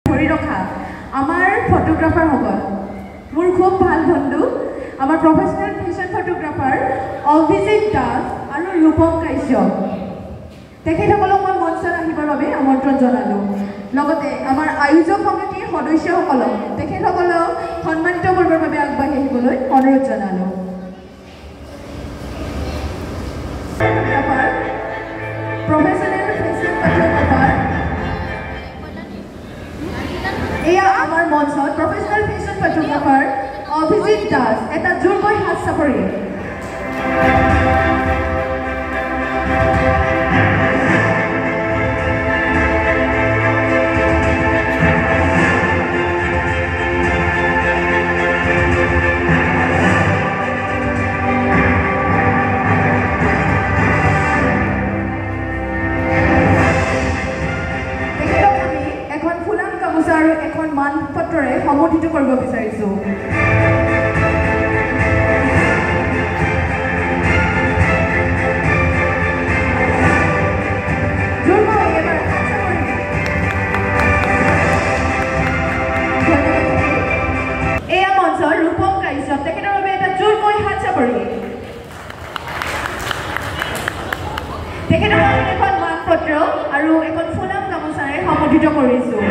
ধৰি ৰখা আমাৰ ফটোগ্ৰাফাৰসকল মোৰ খুব ভাল বন্ধু আমাৰ professional fashion photographer Abhijit Das আৰু ৰূপম কাশ্যপ তেখেতসকলক মই মঞ্চত আহিবৰ বাবে আমন্ত্ৰণ জনালোঁ লগতে আমাৰ আয়োজক সমিতিৰ সদস্যসকলক তেখেতসকলক সন্মানিত কৰিবৰ বাবে আগবাঢ়ি আহিবলৈ অনুৰোধ জনালোঁ প্ৰফেচনেল ফেশ্বন ফটোগ্ৰাফাৰ এয়া আমাৰ মঞ্চত professional fashion photographer Abhijit Das এটা জোৰকৈ হাত চাপৰি আৰু এখন মানপত্ৰৰে সম্বোধিত কৰিব বিচাৰিছোঁ এয়া মঞ্চৰ ৰূপম কাশ্যপ তেখেতৰ বাবে এটা জোৰকৈ হাত চাপৰি তেখেতৰ এখন মানপত্ৰ আৰু এখন ফুলাম গামোচাৰে সম্বোধিত কৰিছোঁ